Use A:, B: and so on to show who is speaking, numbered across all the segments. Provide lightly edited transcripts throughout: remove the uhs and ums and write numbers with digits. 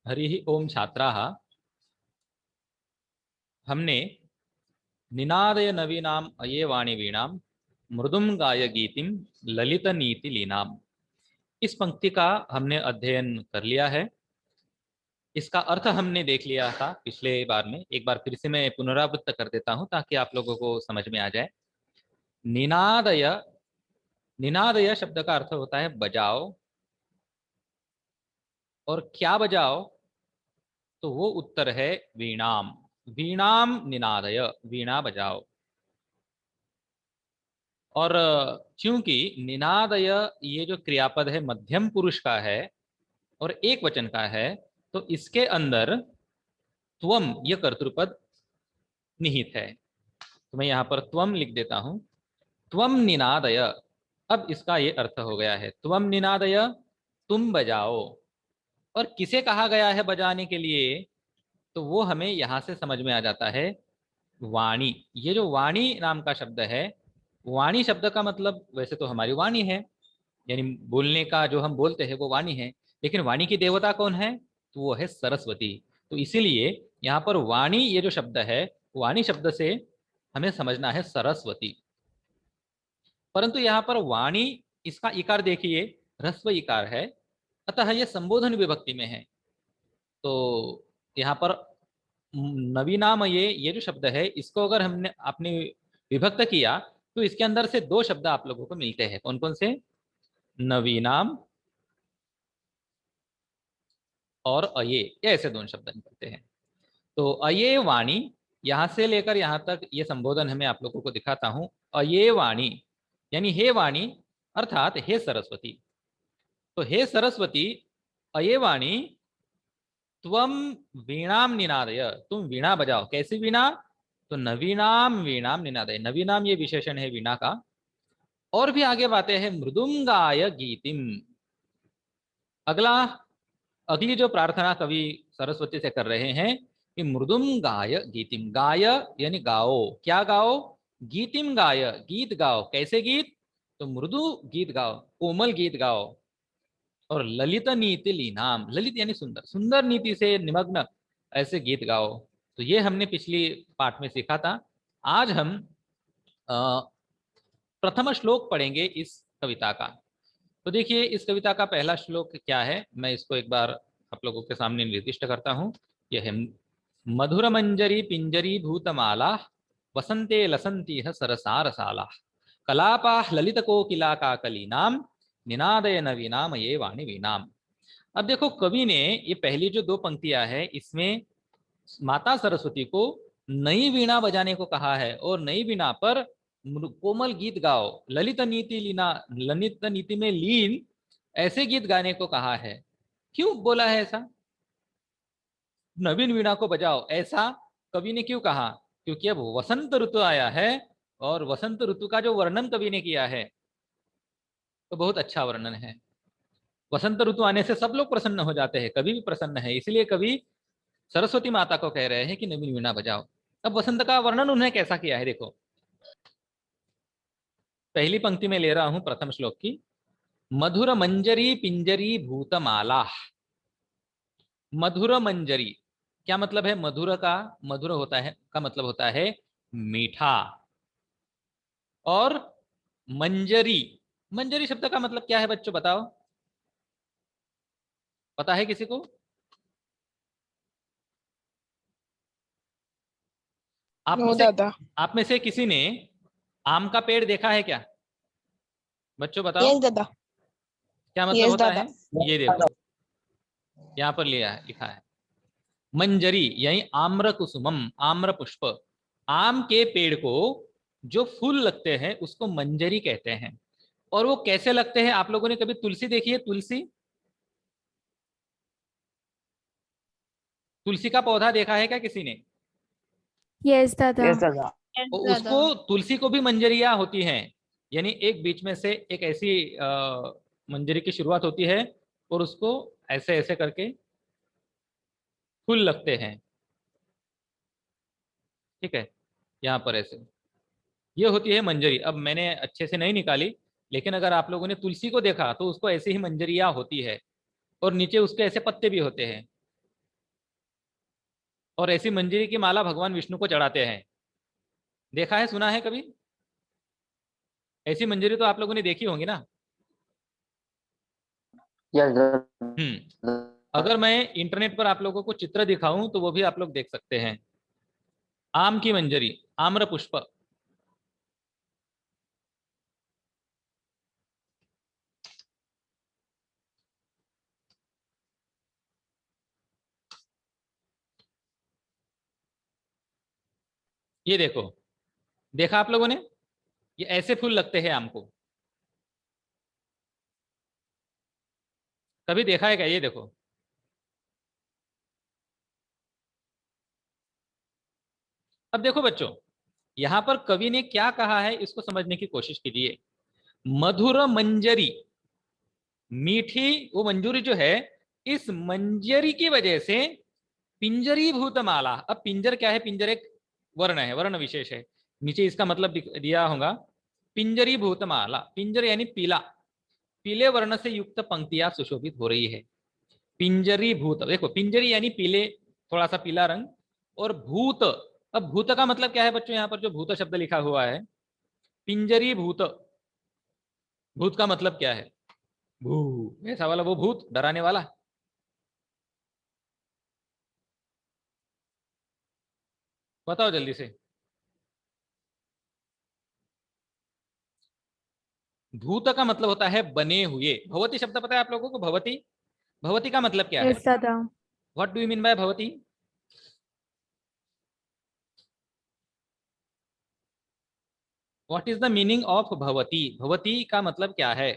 A: हरि ओम छात्राः। हमने निनादय नवीनाम अये वाणी वीणाम मृदुम गाय गीतिम ललित नीति लीनाम, इस पंक्ति का हमने अध्ययन कर लिया है। इसका अर्थ हमने देख लिया था पिछले बार में। एक बार फिर से मैं पुनरावृत्त कर देता हूं ताकि आप लोगों को समझ में आ जाए। निनादय, निनादय शब्द का अर्थ होता है बजाओ। और क्या बजाओ? तो वो उत्तर है वीणाम। वीणाम निनादय, वीणा बजाओ। और चूंकि निनादय ये जो क्रियापद है मध्यम पुरुष का है और एक वचन का है, तो इसके अंदर त्वम यह कर्तृपद निहित है। तो मैं यहां पर त्वम लिख देता हूं। त्वम निनादय। अब इसका ये अर्थ हो गया है, त्वम निनादय, तुम बजाओ। और किसे कहा गया है बजाने के लिए? तो वो हमें यहां से समझ में आ जाता है, वाणी। ये जो वाणी नाम का शब्द है, वाणी शब्द का मतलब वैसे तो हमारी वाणी है, यानी बोलने का जो हम बोलते हैं वो वाणी है। लेकिन वाणी की देवता कौन है? तो वो है सरस्वती। तो इसीलिए यहाँ पर वाणी ये जो शब्द है, वाणी शब्द से हमें समझना है सरस्वती। परंतु यहाँ पर वाणी, इसका इकार देखिए, ह्रस्व इकार है, अतः यह संबोधन विभक्ति में है। तो यहाँ पर नवीनाम ये जो शब्द है, इसको अगर हमने आपने विभक्त किया तो इसके अंदर से दो शब्द आप लोगों को मिलते हैं। कौन कौन से? नवीनाम और अये, ये ऐसे दोनों शब्द निकलते हैं। तो अये वाणी, यहां से लेकर यहां तक ये संबोधन हमें आप लोगों को दिखाता हूं। अये वाणी यानी हे वाणी, अर्थात हे सरस्वती। तो हे सरस्वती, अये वाणी, त्वम वीणाम निनादय, तुम वीणा बजाओ। कैसी वीणा? तो नवीनाम वीणाम निनादय, नवीनाम ये विशेषण है वीणा का। और भी आगे बातें हैं, मृदुंगाय गीतिम। अगला, अगली जो प्रार्थना कवि सरस्वती से कर रहे हैं कि मृदुम गाय गीतिम। गाय यानी गाओ। क्या गाओ? गीतिम गाय, गीत गाओ। कैसे गीत? तो मृदु गीत गाओ, कोमल गीत गाओ। और ललित नीति लीनाम, ललित यानी सुंदर, सुंदर नीति से निमग्न ऐसे गीत गाओ। तो ये हमने पिछली पाठ में सीखा था। आज हम प्रथम श्लोक पढ़ेंगे इस कविता का। तो देखिए, इस कविता का पहला श्लोक क्या है, मैं इसको एक बार आप लोगों के सामने निर्दिष्ट करता हूं। यह है, मधुर मंजरी पिंजरी भूतमाला वसंते लसंती सरसा रसाला कलापा ललित कोकिला का कलीनाम निनादय नवीनाम ये वाणी वीणाम। अब देखो, कवि ने ये पहली जो दो पंक्तियां है, इसमें माता सरस्वती को नई वीणा बजाने को कहा है और नई वीणा पर कोमल गीत गाओ, ललित नीति लीना, ललित नीति में लीन ऐसे गीत गाने को कहा है। क्यों बोला है ऐसा? नवीन वीणा को बजाओ, ऐसा कवि ने क्यों कहा? क्योंकि अब वसंत ऋतु आया है और वसंत ऋतु का जो वर्णन कवि ने किया है तो बहुत अच्छा वर्णन है। वसंत ऋतु आने से सब लोग प्रसन्न हो जाते हैं, कवि भी प्रसन्न है, इसलिए कवि सरस्वती माता को कह रहे हैं कि नवीन वीणा बजाओ। अब वसंत का वर्णन उन्होंने कैसा किया है, देखो। पहली पंक्ति में ले रहा हूं प्रथम श्लोक की। मधुर मंजरी पिंजरी भूतमाला। मधुर मंजरी, क्या मतलब है मधुर का? मधुर होता है का मतलब होता है मीठा। और मंजरी, मंजरी शब्द का मतलब क्या है बच्चों, बताओ? पता है किसी को? आप में
B: नो
A: से
B: दादा।
A: आप में से किसी ने आम का पेड़ देखा है क्या? बच्चों बताओ,
B: यस दादा।
A: क्या मतलब
B: यस
A: होता
B: दादा।
A: है? ये देखो, यहाँ पर लिया है, लिखा है मंजरी यानी आम्र कुसुमम, आम्र पुष्प। आम के पेड़ को जो फूल लगते हैं उसको मंजरी कहते हैं। और वो कैसे लगते हैं? आप लोगों ने कभी तुलसी देखी है? तुलसी, तुलसी का पौधा देखा है क्या किसी ने?
C: यस दादा।
B: यस दादा।
A: तो उसको, तुलसी को भी मंजरियां होती हैं। यानी एक बीच में से एक ऐसी मंजरी की शुरुआत होती है और उसको ऐसे ऐसे करके फूल लगते हैं। ठीक है, यहाँ पर ऐसे ये होती है मंजरी। अब मैंने अच्छे से नहीं निकाली, लेकिन अगर आप लोगों ने तुलसी को देखा तो उसको ऐसे ही मंजरियां होती है और नीचे उसके ऐसे पत्ते भी होते हैं। और ऐसी मंजरी की माला भगवान विष्णु को चढ़ाते हैं। देखा है, सुना है कभी? ऐसी मंजरी तो आप लोगों ने देखी होंगी ना।
B: यस
A: अगर मैं इंटरनेट पर आप लोगों को चित्र दिखाऊं तो वो भी आप लोग देख सकते हैं। आम की मंजरी, आम्र पुष्प। ये देखो, देखा आप लोगों ने? ये ऐसे फूल लगते हैं आम को। कभी देखा है क्या? ये देखो। अब देखो बच्चों, यहां पर कवि ने क्या कहा है इसको समझने की कोशिश कीजिए। मधुर मंजरी, मीठी वो मंजूरी जो है, इस मंजरी की वजह से पिंजरीभूत माला। अब पिंजर क्या है? पिंजर एक वर्ण है, वर्ण विशेष है। नीचे इसका मतलब दिया होगा। पिंजरीभूत माला, पिंजर यानी पीला, पीले वर्ण से युक्त पंक्तियां सुशोभित हो रही है। पिंजरी भूत, देखो पिंजरी यानी पीले, थोड़ा सा पीला रंग। और भूत, अब भूत का मतलब क्या है बच्चों? यहाँ पर जो भूत शब्द लिखा हुआ है, पिंजरी भूत, भूत का मतलब क्या है? भू, ऐसा वाला वो भूत, डराने वाला। बताओ जल्दी से। भूत का मतलब होता है बने हुए। भवती शब्द पता है आप लोगों को? भवती, भवती का मतलब क्या है?
C: Yes, Dada.
A: What do you mean by bhavati? What is the meaning of bhavati? भवती का मतलब क्या है?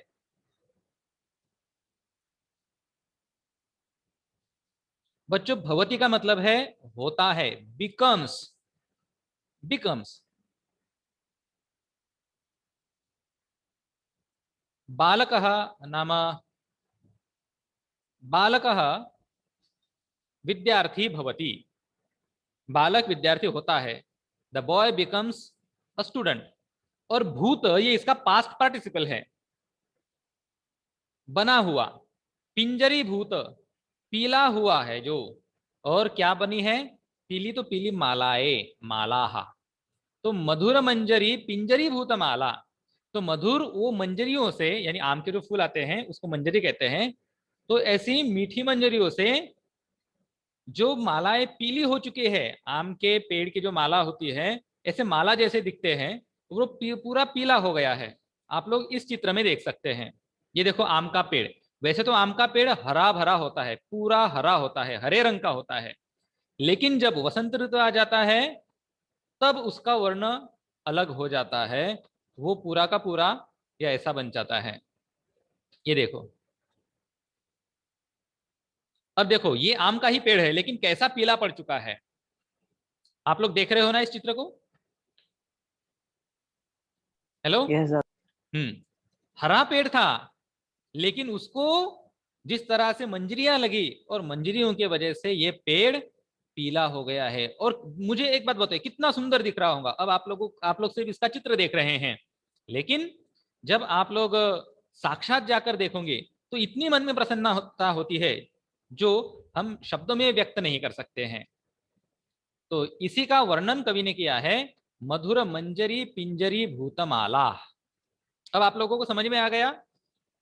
A: बच्चों भवती का मतलब है होता है, बिकम्स, बिकम्स। बालकः नाम, बालकः विद्यार्थी भवति, बालक विद्यार्थी होता है। The boy becomes a student. और भूत ये इसका पास्ट पार्टिसिपल है, बना हुआ। पिंजरी भूत, पीला हुआ है जो। और क्या बनी है? पीली तो पीली मालाएं, मालाहा। तो मधुर मंजरी पिंजरी भूत माला। तो मधुर वो मंजरियों से, यानी आम के जो फूल आते हैं उसको मंजरी कहते हैं। तो ऐसी मीठी मंजरियों से जो मालाएं पीली हो चुकी है, आम के पेड़ की जो माला होती है, ऐसे माला जैसे दिखते हैं, वो पूरा पीला हो गया है। आप लोग इस चित्र में देख सकते हैं। ये देखो आम का पेड़। वैसे तो आम का पेड़ हरा भरा होता है, पूरा हरा होता है, हरे रंग का होता है। लेकिन जब वसंत ऋतु आ जाता है तब उसका वर्ण अलग हो जाता है। वो पूरा का पूरा या ऐसा बन जाता है। ये देखो। अब देखो ये आम का ही पेड़ है लेकिन कैसा पीला पड़ चुका है। आप लोग देख रहे हो ना इस चित्र को? हेलो।
B: यस
A: हरा पेड़ था, लेकिन उसको जिस तरह से मंजरियां लगी और मंजरियों की वजह से ये पेड़ पीला हो गया है। और मुझे एक बात बताइए, कितना सुंदर दिख रहा होगा? अब आप लोग सिर्फ इसका चित्र देख रहे हैं, लेकिन जब आप लोग साक्षात जाकर देखोगे तो इतनी मन में प्रसन्नता होती है जो हम शब्दों में व्यक्त नहीं कर सकते हैं। तो इसी का वर्णन कवि ने किया है, मधुर मंजरी पिंजरी भूतमाला। अब आप लोगों को समझ में आ गया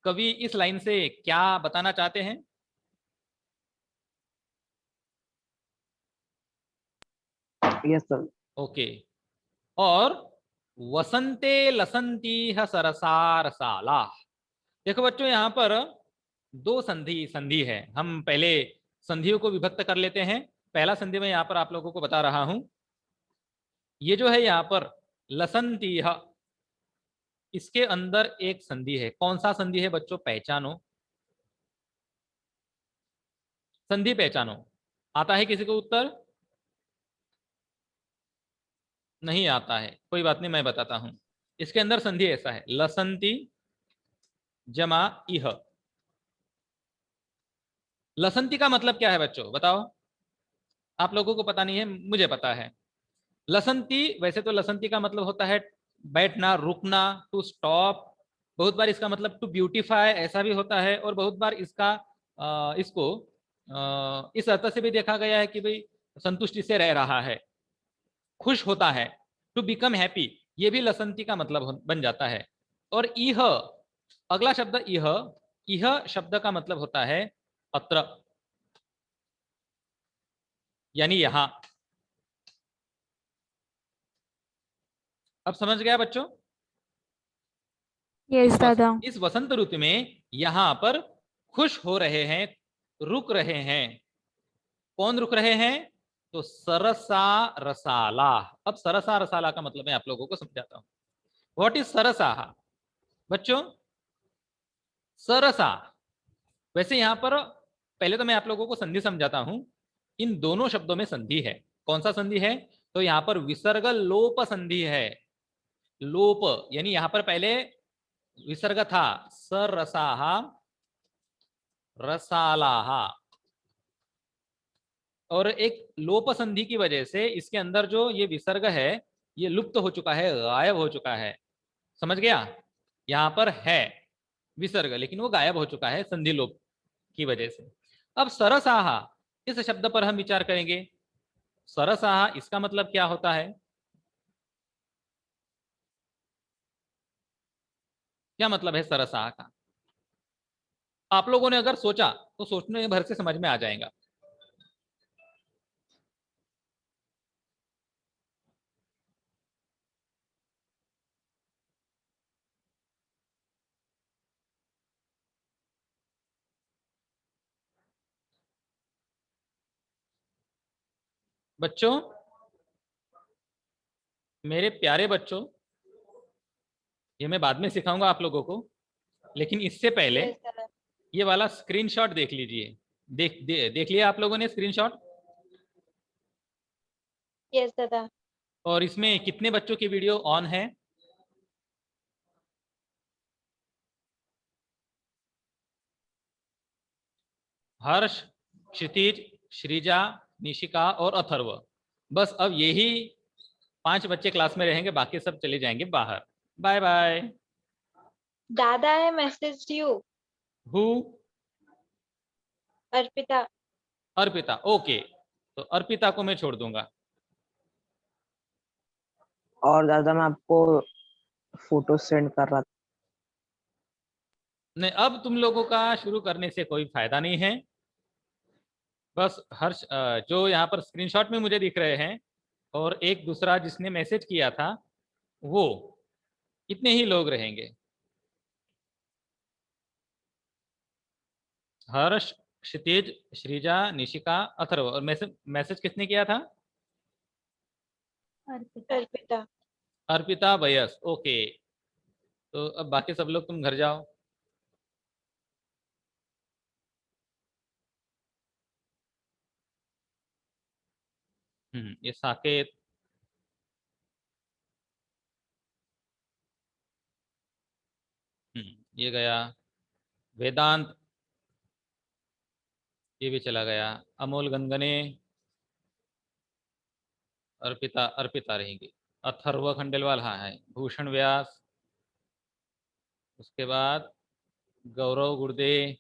A: कवि इस लाइन से क्या बताना चाहते हैं?
B: Yes sir.
A: ओके। और वसंते लसंती है सरसार साला। देखो बच्चों यहाँ पर दो संधि संधि है। हम पहले संधियों को विभक्त कर लेते हैं। पहला संधि मैं यहाँ पर आप लोगों को बता रहा हूं। ये जो है यहाँ पर लसंती, इसके अंदर एक संधि है। कौन सा संधि है बच्चों? पहचानो, संधि पहचानो। आता है किसी को उत्तर? नहीं आता है, कोई बात नहीं, मैं बताता हूं। इसके अंदर संधि ऐसा है, लसंती जमा इह। लसंती का मतलब क्या है बच्चों, बताओ? आप लोगों को पता नहीं है, मुझे पता है। लसंती, वैसे तो लसंती का मतलब होता है बैठना, रुकना, टू स्टॉप। बहुत बार इसका मतलब टू ब्यूटीफाई ऐसा भी होता है। और बहुत बार इसका इसको इस अर्थ से भी देखा गया है कि भाई संतुष्टि से रह रहा है, खुश होता है। टू बिकम हैप्पी ये भी लसंती का मतलब बन जाता है। और इह, अगला शब्द इह, इह शब्द का मतलब होता है अत्र, यानी यहां। अब समझ गया बच्चों?
C: Yes, Dada.
A: इस वसंत ऋतु में यहां पर खुश हो रहे हैं, रुक रहे हैं। कौन रुक रहे हैं? तो सरसा रसाला। अब सरसा रसाला का मतलब मैं आप लोगों को समझाता हूं। व्हाट इज सरसा बच्चों? सरसा, वैसे यहां पर पहले तो मैं आप लोगों को संधि समझाता हूं। इन दोनों शब्दों में संधि है। कौन सा संधि है? तो यहां पर विसर्ग लोप संधि है। लोप यानी यहां पर पहले विसर्ग था, सरसाहा रसालाहा, और एक लोप संधि की वजह से इसके अंदर जो ये विसर्ग है ये लुप्त हो चुका है, गायब हो चुका है। समझ गया? यहां पर है विसर्ग लेकिन वो गायब हो चुका है संधि लोप की वजह से। अब सरसाहा, इस शब्द पर हम विचार करेंगे। सरसाहा इसका मतलब क्या होता है? क्या मतलब है सरसाहा का? आप लोगों ने अगर सोचा तो सोचने भर से समझ में आ जाएगा। बच्चों, मेरे प्यारे बच्चों, ये मैं बाद में सिखाऊंगा आप लोगों को, लेकिन इससे पहले
D: यस दादा।
A: ये वाला स्क्रीनशॉट देख लीजिए। देख लिया आप लोगों ने स्क्रीनशॉट?
D: यस दादा।
A: और इसमें कितने बच्चों की वीडियो ऑन है? हर्ष, क्षितिज, श्रीजा, निशिका और अथर्व। बस अब यही 5 बच्चे क्लास में रहेंगे, बाकी सब चले जाएंगे बाहर। Bye bye.
D: दादा है मैसेज यू।
A: हु?
D: अर्पिता।
A: अर्पिता, ओके। तो अर्पिता को मैं छोड़ दूंगा।
B: और दादा मैं आपको फोटो सेंड कर रहा था।
A: नहीं, अब तुम लोगों का शुरू करने से कोई फायदा नहीं है। बस हर्ष जो यहाँ पर स्क्रीनशॉट में मुझे दिख रहे हैं, और एक दूसरा जिसने मैसेज किया था, वो इतने ही लोग रहेंगे। हर्ष, क्षितिज, श्रीजा, निशिका, अथर्व। और मैसेज मैसेज किसने किया था?
D: अर्पिता।
A: अर्पिता वयस, ओके। तो अब बाकी सब लोग तुम घर जाओ। ये साकेत, ये गया। वेदांत, ये भी चला गया। अमोल गंगने, अर्पिता, अर्पिता रहेंगी। अथर्व खंडेलवाल, हाँ है। भूषण व्यास, उसके बाद गौरव गुर्दे,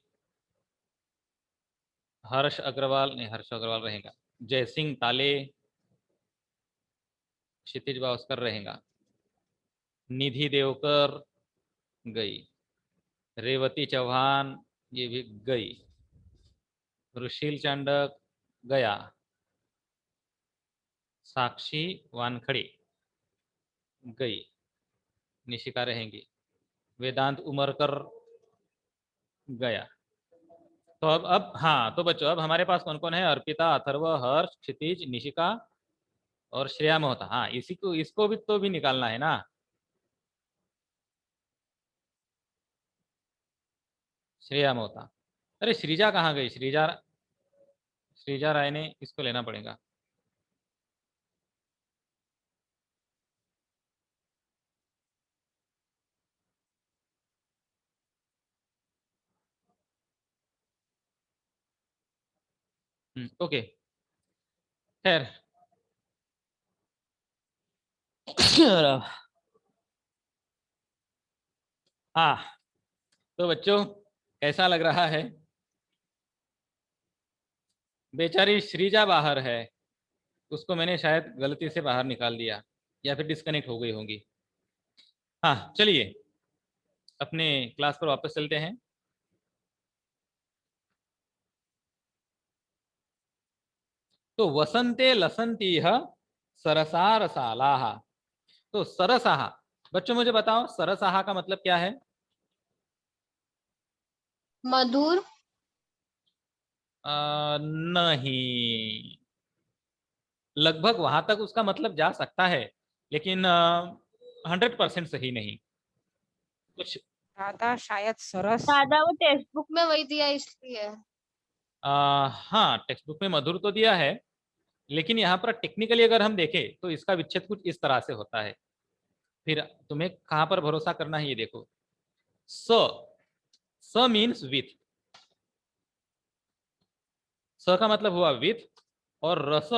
A: हर्ष अग्रवाल, नहीं हर्ष अग्रवाल रहेगा। जयसिंह ताले, क्षितिज भास्कर रहेगा। निधि देवकर गई। रेवती चौहान, ये भी गई। रुशील चांडक गया। साक्षी वानखड़े गई। निशिका रहेंगी। वेदांत उमरकर गया। तो अब हाँ, तो बच्चों अब हमारे पास कौन कौन है? अर्पिता, अथर्व, हर्ष, क्षितिज, निशिका और श्रेया मोहता। हाँ, इसी को, इसको भी तो भी निकालना है ना। श्रेया मोहता। अरे श्रीजा कहाँ गई? श्रीजा, श्रीजा राय ने, इसको लेना पड़ेगा। ओके, खैर। हाँ, तो बच्चों कैसा लग रहा है? बेचारी श्रीजा बाहर है, उसको मैंने शायद गलती से बाहर निकाल दिया या फिर डिस्कनेक्ट हो गई होंगी। हाँ चलिए अपने क्लास पर वापस चलते हैं। तो वसंते लसंतीह सरसा रसालाह। तो सरसाहा, बच्चों मुझे बताओ सरसाहा का मतलब क्या है?
D: मधुर।
A: नहीं, लगभग वहां तक उसका मतलब जा सकता है लेकिन 100% सही नहीं। कुछ
B: दादा शायद सरस।
D: दादा वो टेक्स्ट बुक में वही दिया इसलिए।
A: हाँ टेक्स्ट बुक में मधुर तो दिया है, लेकिन यहाँ पर टेक्निकली अगर हम देखें तो इसका विच्छेद कुछ इस तरह से होता है। फिर तुम्हें कहाँ पर भरोसा करना है ये देखो। स, स मीन्स विथ, स का मतलब हुआ विथ, और रस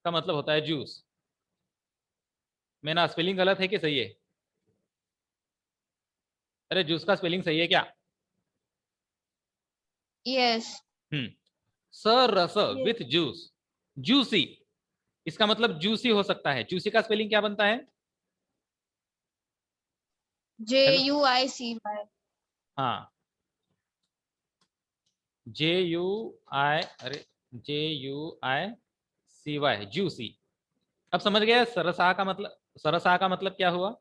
A: का मतलब होता है जूस। मेरा स्पेलिंग गलत है कि सही है? अरे जूस का स्पेलिंग सही है क्या?
D: यस।
A: स रस विथ जूस, जूसी, इसका मतलब जूसी हो सकता है। जूसी का स्पेलिंग क्या बनता है? Hello,
D: JUICY।
A: हाँ JUI, अरे JUICY, जूसी। अब समझ गए सरसा का मतलब, सरसा का मतलब क्या हुआ?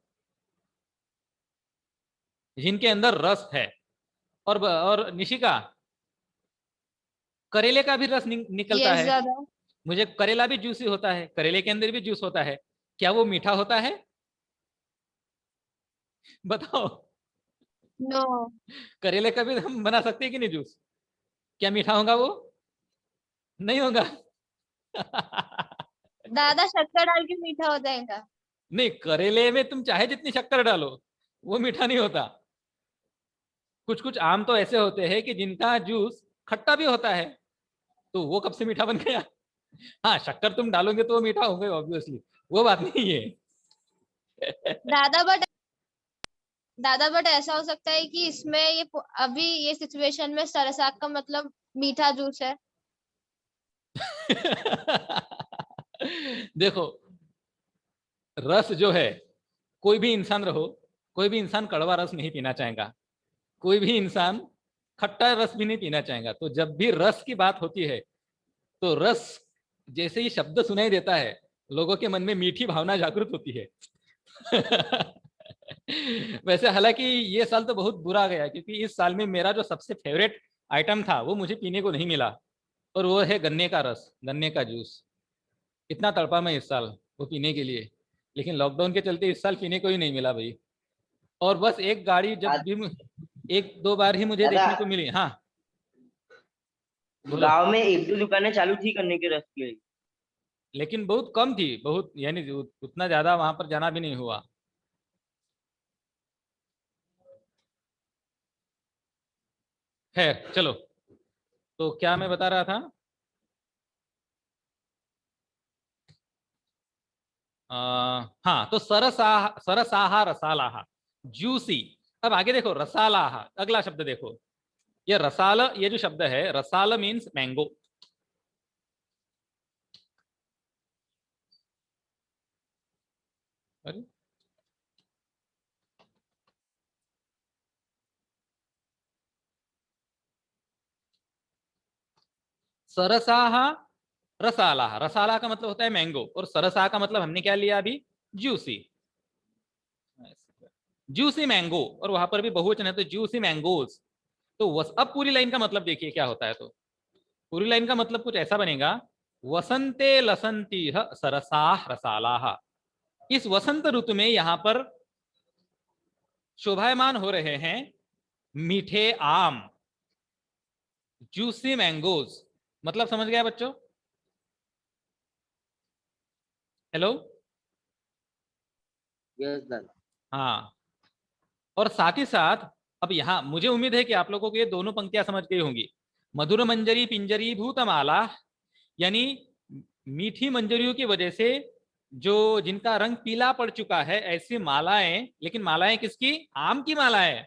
A: जिनके अंदर रस है। और निशिका, करेले का भी रस निकलता
D: यस
A: है।
D: दादा।
A: मुझे करेला भी जूसी होता है, करेले के अंदर भी जूस होता है, क्या वो मीठा होता है? बताओ।
D: नो।
A: करेले का भी हम बना सकते हैं कि नहीं जूस? क्या मीठा होगा वो? नहीं होगा।
D: दादा शक्कर डाल के मीठा हो जाएगा।
A: नहीं, करेले में तुम चाहे जितनी शक्कर डालो वो मीठा नहीं होता। कुछ कुछ आम तो ऐसे होते हैं कि जिनका जूस खट्टा भी होता है, तो वो कब से मीठा बन गया? हाँ शक्कर तुम डालोगे तो वो मीठा होगा ऑब्वियसली, वो बात नहीं है।
D: दादा बट दादा बट ऐसा हो सकता है कि इसमें अभी ये सिचुएशन में सरसाग का मतलब मीठा जूस है।
A: देखो, रस जो है, कोई भी इंसान रहो, कोई भी इंसान कड़वा रस नहीं पीना चाहेगा, कोई भी इंसान खट्टा रस भी नहीं पीना चाहेगा। तो जब भी रस की बात होती है तो रस जैसे ही शब्द सुनाई देता है, लोगों के मन में मीठी भावना जागृत होती है। वैसे हालांकि ये साल तो बहुत बुरा गया, क्योंकि इस साल में मेरा जो सबसे फेवरेट आइटम था वो मुझे पीने को नहीं मिला, और वो है गन्ने का रस, गन्ने का जूस। इतना तड़पा मैं इस साल वो पीने के लिए, लेकिन लॉकडाउन के चलते इस साल पीने को ही नहीं मिला भाई। और बस एक गाड़ी जब भी एक दो बार ही मुझे
E: दादा,
A: देखने को मिली। हाँ बोलो।
E: गांव में एक दो दुकानें चालू थी करने के रस की।
A: लेकिन बहुत कम थी, बहुत यानी उतना ज्यादा वहां पर जाना भी नहीं हुआ। खैर चलो, तो क्या मैं बता रहा था? हाँ तो सरसाहा रसालाहा, जूसी। अब आगे देखो रसालाहा, अगला शब्द देखो। ये रसाल, ये जो शब्द है रसाल मीन्स मैंगो। अरे सरसाहा रसाला, रसाला का मतलब होता है मैंगो, और सरसा का मतलब हमने क्या लिया अभी? जूसी। जूसी मैंगो, और वहां पर भी बहुवचन है तो जूसी मैंगोज। तो अब पूरी लाइन का मतलब देखिए क्या होता है। तो पूरी लाइन का मतलब कुछ ऐसा बनेगा, वसंते लसंती सरसाह रसालाह। इस वसंत ऋतु में यहां पर शोभायमान हो रहे हैं मीठे आम, जूसी मैंगोज। मतलब समझ गया बच्चों? हेलो।
E: यस दादा।
A: हाँ, और साथ ही साथ अब यहां मुझे उम्मीद है कि आप लोगों को ये दोनों पंक्तियां समझ गई होंगी। मधुर मंजरी पिंजरी भूतमाला, यानी मीठी मंजरियों की वजह से जो जिनका रंग पीला पड़ चुका है, ऐसी मालाएं, लेकिन मालाएं किसकी? आम की मालाएं।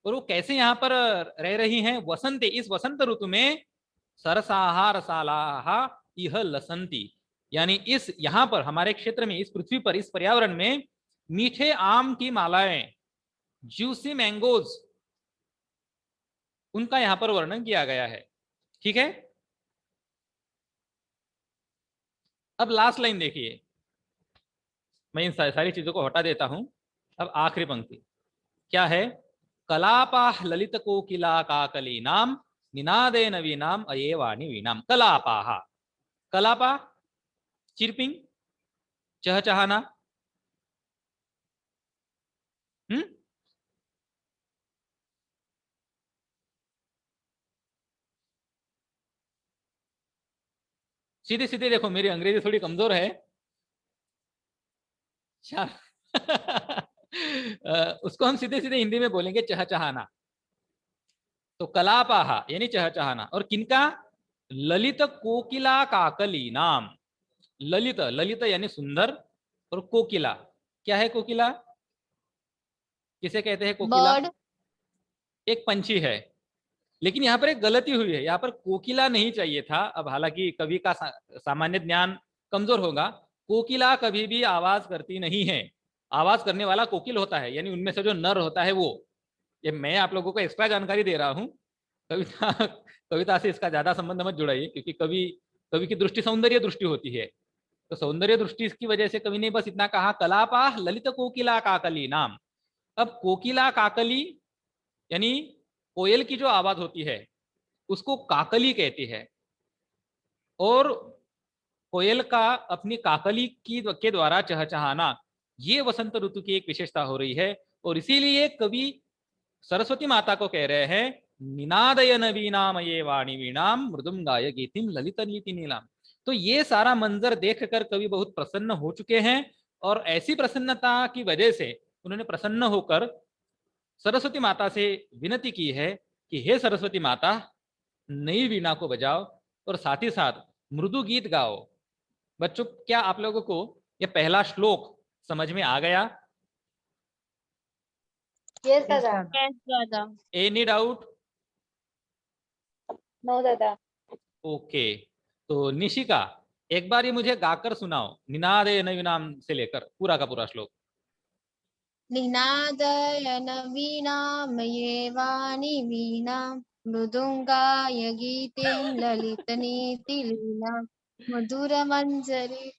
A: और वो कैसे यहाँ पर रह रही हैं? वसंत, इस वसंत ऋतु में सरसाहा रसालाह इह लसंती, यानी इस यहाँ पर हमारे क्षेत्र में, इस पृथ्वी पर, इस पर्यावरण में मीठे आम की मालाएं, जूसी मैंगोज, उनका यहां पर वर्णन किया गया है। ठीक है, अब लास्ट लाइन देखिए, मैं इन सारी चीजों को हटा देता हूं। अब आखिरी पंक्ति क्या है? कलापा ललित कोकिला काकली नाम निनादे नवीनाम अये वाणी वीणाम। कलापा, कलापा चिरपिंग, चहचहाना। सीधे सीधे देखो, मेरी अंग्रेजी थोड़ी कमजोर है। उसको हम सीधे सीधे हिंदी में बोलेंगे चहचहाना। तो कलापाहा यानी चहचहाना, और किनका? ललित कोकिला काकली नाम। ललित, ललित यानी सुंदर, और कोकिला क्या है? कोकिला किसे कहते हैं? कोकिला
D: बर्ड।
A: एक पंछी है, लेकिन यहाँ पर एक गलती हुई है, यहाँ पर कोकिला नहीं चाहिए था। अब हालांकि कवि का सामान्य ज्ञान कमजोर होगा। कोकिला कभी भी आवाज करती नहीं है, आवाज करने वाला कोकिल होता है, यानी उनमें से जो नर होता है वो। ये मैं आप लोगों को एक्स्ट्रा जानकारी दे रहा हूँ, कविता कविता से इसका ज्यादा संबंध मत जुड़ाइए, क्योंकि कवि की दृष्टि सौंदर्य दृष्टि होती है। तो सौंदर्य दृष्टि की वजह से कवि ने बस इतना कहा, कलापा ललित कोकिला काकली नाम। अब कोकिला काकली यानी कोयल की जो आवाज होती है उसको काकली कहती है, और कोयल का अपनी काकली के द्वारा चहचहाना, ये वसंत ऋतु की एक विशेषता हो रही है। और इसीलिए कवि सरस्वती माता को कह रहे हैं, निनादय नवीनाम ये वाणी वीणाम मृदुम गाय गीतिम ललित नीलाम। तो ये सारा मंजर देखकर कवि बहुत प्रसन्न हो चुके हैं, और ऐसी प्रसन्नता की वजह से उन्होंने प्रसन्न होकर सरस्वती माता से विनती की है कि हे सरस्वती माता, नई वीणा को बजाओ और साथ ही साथ मृदु गीत गाओ। बच्चों, क्या आप लोगों को यह पहला श्लोक समझ में आ गया?
D: यस
B: Yes,
D: दादा।
B: दादा।
D: यस दादा।
A: Any doubt?
D: नो दादा।
A: ओके, तो निशिका एक बार ये मुझे गाकर सुनाओ, निनादे नवीनाम से लेकर पूरा का पूरा श्लोक।
D: निनादयन वीणामये वाणि वीणा मृदुङ्गाय गीतिं ललितनीतिलीला मधुरमञ्जरी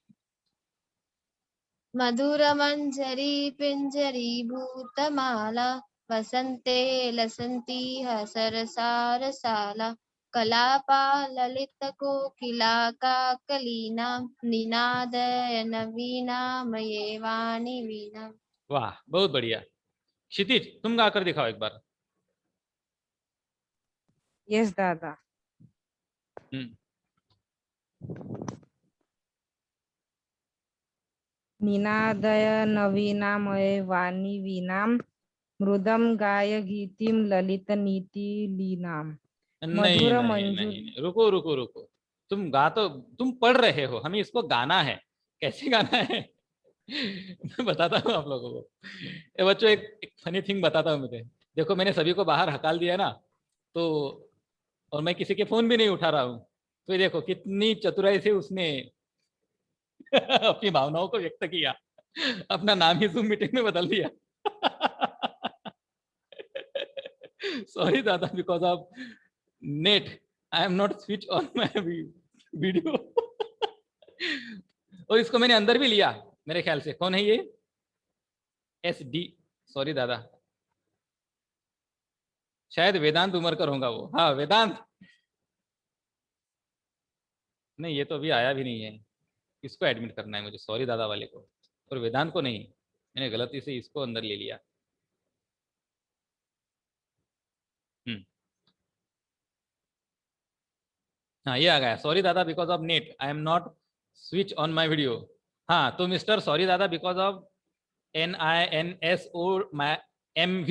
D: मधुरमञ्जरी पिञ्जरीभूतमाला वसन्ते लसन्तीह सरसारसाला कलापा ललितकोकिला काकलीनां निनादयन वीणामये वाणि वीणा।
A: वाह, बहुत बढ़िया। क्षितिज, तुम गाकर दिखाओ एक बार।
B: Yes, दादा। निनादय नवीनामय वाणी वीणाम मृदम गाय गीतिम ललित नीति लीनाम।
A: नहीं
B: मधुर
A: नहीं
B: मंजूर।
A: नहीं, रुको रुको रुको, तुम पढ़ रहे हो, हमें इसको गाना है। कैसे गाना है? मैं बताता हूँ आप लोगों को। ए बच्चों, एक फनी थिंग बताता हूँ मुझे। देखो, मैंने सभी को बाहर हकाल दिया ना, तो और मैं किसी के फोन भी नहीं उठा रहा हूँ। तो ये देखो कितनी चतुराई से उसने अपनी भावनाओं को व्यक्त किया, अपना नाम ही जूम मीटिंग में बदल दिया। सॉरी दादा, because of net I am not switch on my video. और इसको मैंने अंदर भी लिया मेरे ख्याल से। कौन है ये? SD, सॉरी दादा, शायद वेदांत उमरकर होगा वो। हाँ वेदांत, नहीं ये तो अभी आया भी नहीं है। इसको एडमिट करना है मुझे, सॉरी दादा वाले को, और वेदांत को नहीं। मैंने गलती से इसको अंदर ले लिया। हाँ ये आ गया, सॉरी दादा because of net I am not switch on my video. हाँ तो मिस्टर सॉरी दादा बिकॉज ऑफ NINSOMV,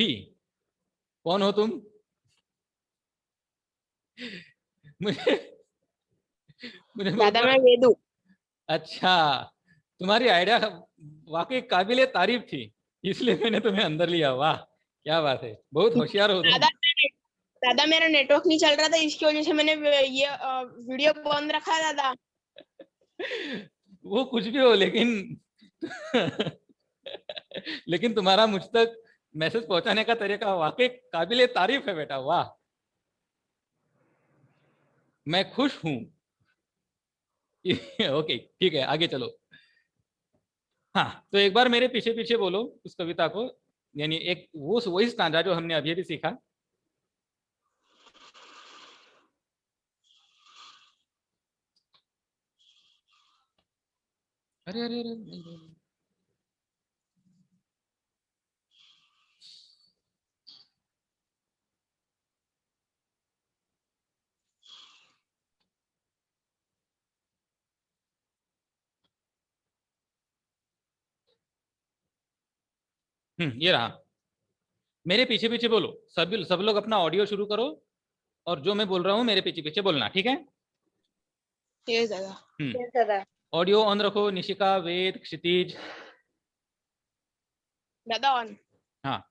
A: कौन हो तुम? मुझे मुझे
B: दादा मैं वेदू।
A: अच्छा, तुम्हारी आइडिया वाकई काबिले तारीफ थी, इसलिए मैंने तुम्हें अंदर लिया। वाह क्या बात है, बहुत होशियार हो तुम।
F: दादा मेरा नेटवर्क नहीं चल रहा था, इसकी वजह से मैंने ये वीडियो बंद रखा है दादा।
A: वो कुछ भी हो, लेकिन लेकिन तुम्हारा मुझ तक मैसेज पहुंचाने का तरीका वाकई काबिले तारीफ है बेटा, वाह। मैं खुश हूं। ओके ठीक है, आगे चलो। हाँ, तो एक बार मेरे पीछे पीछे बोलो उस कविता को, यानी एक वो वही स्टांजा जो हमने अभी अभी सीखा। अरे अरे अरे नहीं, नहीं, नहीं। ये रहा। मेरे पीछे पीछे बोलो, सब लोग अपना ऑडियो शुरू करो, और जो मैं बोल रहा हूँ मेरे पीछे पीछे बोलना, ठीक है?
F: ये दादा।
A: ऑडियो ऑन रखो, निशिका, वेद, क्षितिज।
F: दादा ऑन।
A: हाँ।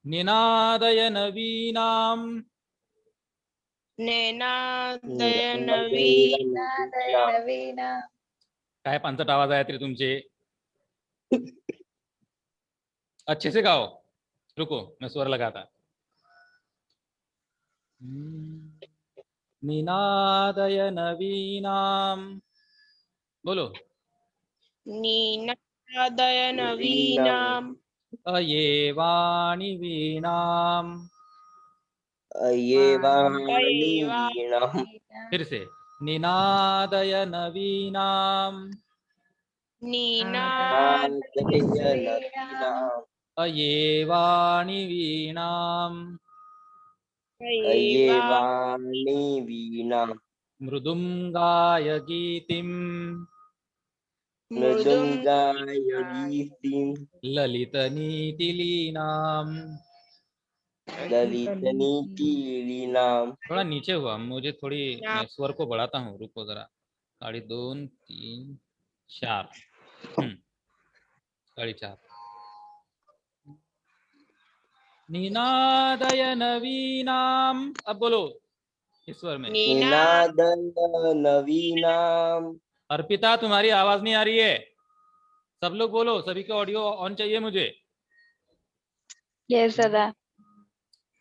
A: निनादय नवीनाम।
F: नैनादय नवीन।
A: काय पांचट आवाज आया तरी तुमचे। अच्छे से गाओ, रुको मैं स्वर लगाता। निनादय नवीनाम, बोलो।
F: नीनादय नवीनाम।
A: अये वाणी वीणाम।
E: ये वाणी वीणाम।
A: फिर से, निनादय नवीनाम।
F: नीनादय
E: नवीनाम।
A: अये वाणी वीणाम।
E: ये वाणी वीणाम।
A: मृदुंगाय गीतिम।
E: मृदुंगाय गीतिम।
A: ललितनीतिलीनाम।
E: ललितनीतिलीनाम।
A: थोड़ा नीचे हुआ, मुझे थोड़ी, मैं स्वर को बढ़ाता हूँ, रुको जरा। 2.5 3 4, 4.5। निनादय नवीनाम, अब बोलो इस स्वर में।
E: निनादय नवीनाम।
A: अर्पिता तुम्हारी आवाज नहीं आ रही है, सब लोग बोलो, सभी का ऑडियो ऑन चाहिए मुझे।
C: Yes, Dada.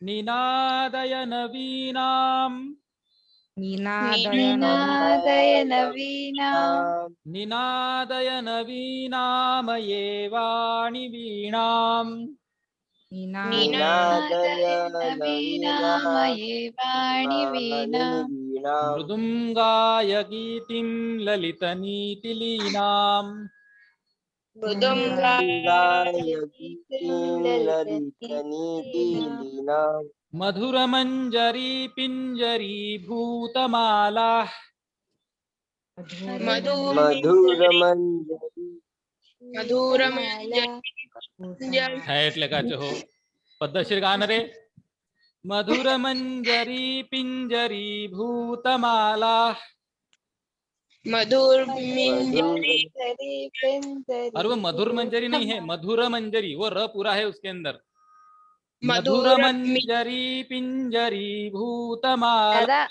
A: निनादय नवीनाम।
C: Ninadaya Navinam.
A: निनादय नवीनाम ये वाणी वीणाम।
E: निनादय
C: Navinam Ye Vani Vinam.
E: वीणाम।
A: मृदुंगाय गीतिम ललितनीतिलीनाम।
E: मृदुंगाय गीतिम ललितनीतिलीनाम।
A: मधुरमंजरी Pinjari भूतमाला।
E: मधुरमंजरी।
A: है એટલે કાચો हो, पद्धतशीर गाणं रे। मधुरमंजरी पिंजरी भूतमाला। और वो मधुर मंजरी नहीं है, मधुर मंजरी, वो र पूरा है उसके अंदर। मधुर मंजरी पिंजरी भूतमाला।
C: दादा,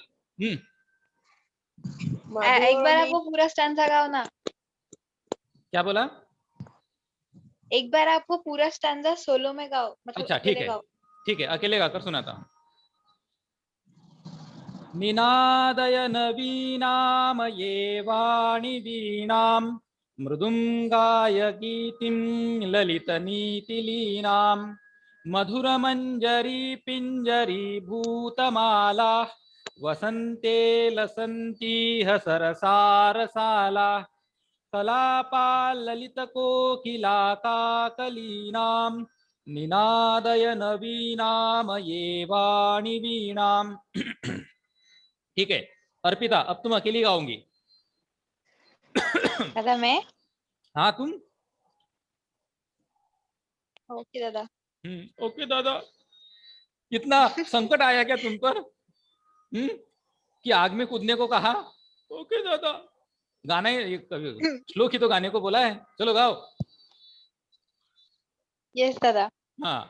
C: एक बार आप वो पूरा स्टैंजा गाओ ना।
A: क्या बोला?
C: एक बार आप वो पूरा स्टैंजा सोलो में गाओ, मतलब
A: अच्छा ठीक
C: अकेले
A: है,
C: गाओ।
A: ठीक है, अकेले गाकर सुनाता हूँ। निनादय नवीनाम ये वाणी वीणाम। मृदुंगाय गीतिम ललितनीतिलीनाम। मधुरमंजरी पिंजरी भूतमाला। वसन्ते लसन्तीह सरसारसाला। कलापाललितकोकिलाकाकलीनां। निनादय नवीनाम ये वाणी वीणाम। ठीक है अर्पिता, अब तुम अकेली गाओगी।
C: दादा मैं?
A: हाँ तुम।
C: ओके दादा।
A: ओके दादा। कितना संकट आया क्या तुम पर, कि आग में कूदने को कहा? ओके दादा। गाना ही श्लोक ही तो गाने को बोला है, चलो गाओ।
C: यस दादा।
A: हाँ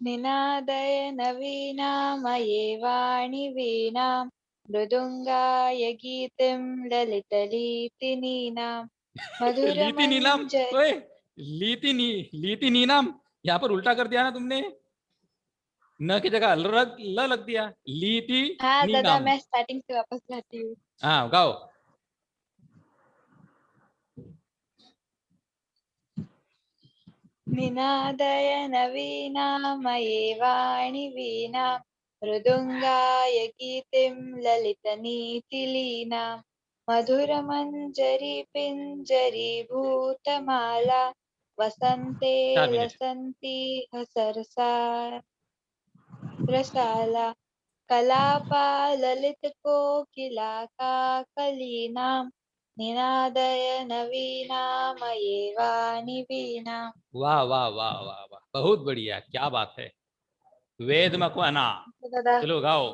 C: निनादय नवीनामये वाणि वीणां मृदुङ्गाय गीतिं ललितलीतिनीनां
A: लीति नीलम,
C: मधुरमञ्जरी।
A: ओए लीति नीलम, यहाँ पर उल्टा कर दिया ना तुमने, न की जगह ल लग दिया, लीति
C: हाँ दादा,
A: नीलम।
C: मैं स्टार्टिंग से वापस लाती हूँ।
A: हाँ गाओ।
C: निनादय नवीनामये वाणि वीणां मृदुङ्गाय गीतिं ललितनीतिलीनां मधुरमञ्जरी पिञ्जरी भूतमाला वसन्ते
A: 4 मिनट।
C: लसन्ति सरसा रसाला कलापा ललितकोकिला काकलीनां निनादय नवीनामये वाणि वीणाम्।
A: वाह वाह वाह वाह वाह, बहुत बढ़िया, क्या बात है। वेद मकवाना,
C: दादा
A: चलो गाओ।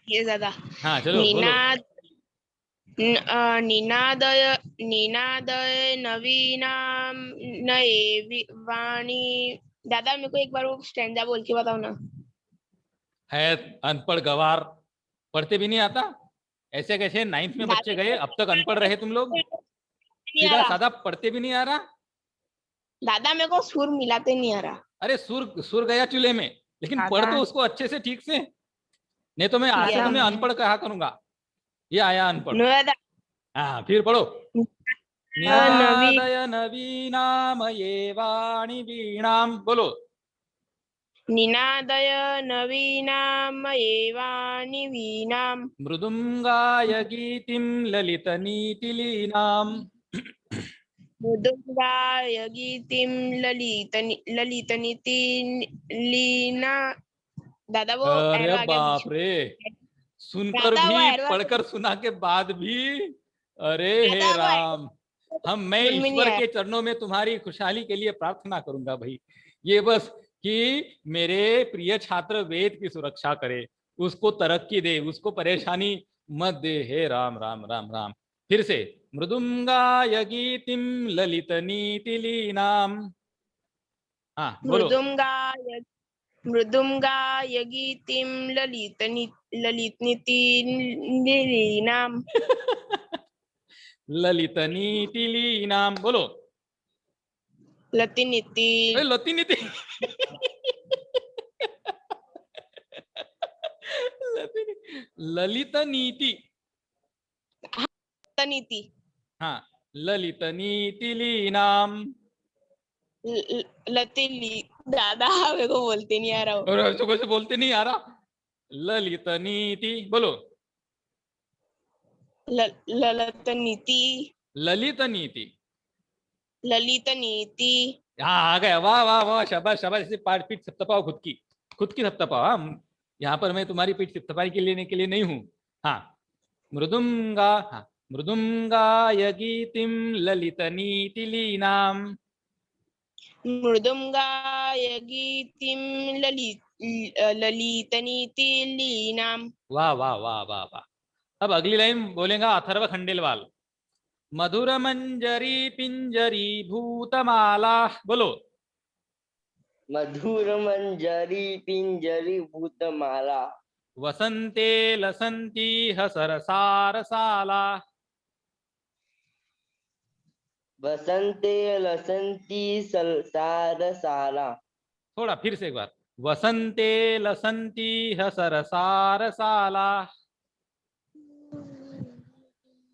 F: ये दादा।
A: हाँ चलो बोलो।
F: निनादय निनादय नवीनाम नए वाणी। दादा मेरे को एक बार वो स्टैंजा बोल के बताओ ना।
A: है अनपढ़ गवार, पढ़ते भी नहीं आता, ऐसे कैसे 9th में बच्चे गए, अब तक अनपढ़ रहे तुम लोग,
F: नहीं आ
A: सीधा
F: रहा
A: साधा पढ़ते भी नहीं आ रहा।
F: दादा, मेरे को सुर मिलाते नहीं आ रहा।
A: अरे सुर सुर गया चूल्हे में, लेकिन पढ़ तो उसको अच्छे से ठीक से, नहीं तो मैं आज से
F: दादा
A: तुम्हें अनपढ़ कहा करूंगा। ये आया अनपढ़।
F: दादा
A: हाँ फिर पढ़ो।
F: नवी
A: निनादय नवीनामये वाणि वीणाम, बोलो।
F: निनादय नवीनामये वाणि वीणाम्
A: मृदुंगाय गीतिम ललितनीतिलीनाम।
F: मृदुङ्गाय गीतिं ललितनीति लीना। दादा वो
A: अरे
F: एरो आ गया
A: बाप
F: बीच में।
A: रे, सुनकर
F: दादा वो
A: भी
F: एरो
A: पढ़कर सुना के बाद भी, अरे हे
F: दादा वो
A: राम, मैं
F: समझ में नहीं
A: ईश्वर
F: आया।
A: के चरणों में तुम्हारी खुशहाली के लिए प्रार्थना करूंगा भाई, ये बस कि मेरे प्रिय छात्र वेद की सुरक्षा करे, उसको तरक्की दे, उसको परेशानी मत दे, हे राम राम राम राम। फिर से, मृदुंगाय गीतिम ललित नीतिलीनाम। हाँ बोलो।
F: मृदुङ्गाय गीतिं ललितनीति लीनाम्
A: ललित नीतिलीनाम, बोलो।
F: लतिनीति
A: अरे लती नीति ललित नीति।
F: लतिनीति
A: हाँ, ललित नीतिलीनाम।
F: लतिली। दादा मेरे को बोलते नहीं आ रहा हो।
A: और ऐसे कैसे बोलते नहीं आ रहा, ललित नीति बोलो।
F: ललितनीति
A: ललित नीति।
F: ललितनीति।
A: हाँ आ गया, वाह वाह वाह, शाबाश शाबाश। इसे पाठ पीठ थपथपाओ, खुद की थपथपाओ। हाँ, यहाँ पर मैं तुम्हारी पीठ थपथपाई के लिए नहीं हूँ। हाँ, मृदुंगा, हाँ, मृदुंगाय गीतिम ललित नीतिलीनाम।
F: मृदुङ्गाय गीतिं ललितनीति लीनाम्।
A: वाह वाह वाह वाह वाह। अब अगली लाइन बोलेगा अथर्व खंडेलवाल। मधुर मंजरी पिंजरी भूतमाला, बोलो।
E: मधुर मंजरी पिंजरी भूतमाला
A: वसंते लसंती हसरसारसाला।
E: वसंते लसंती सारसाला
A: थोड़ा फिर से एक बार, वसंते लसंती हसरसारसाला।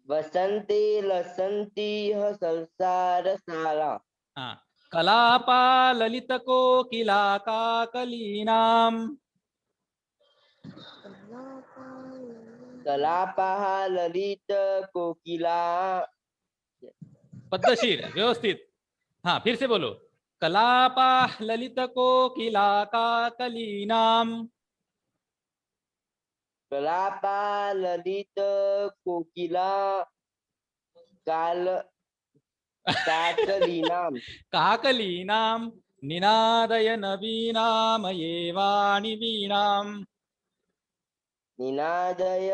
E: वसंते लसंती सारसाला
A: हाँ, कलापा ललित कोकिला काकलीनाम।
E: कलापः ललित कोकिला
A: पद्मशीर व्यवस्थित। हाँ फिर से बोलो, कलापा ललित कोकिला काकलीनाम।
E: कलापा ललित कोकिला काल काकलीनाम
A: काकलीनाम निनादय नवीनामये वाणि वीणाम।
E: निनादय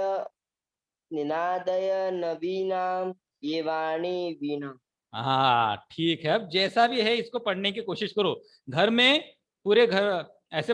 E: निनादय नवीनाम ये वाणी वीणा।
A: हाँ ठीक है, अब जैसा भी है इसको पढ़ने की कोशिश करो घर में, पूरे घर ऐसे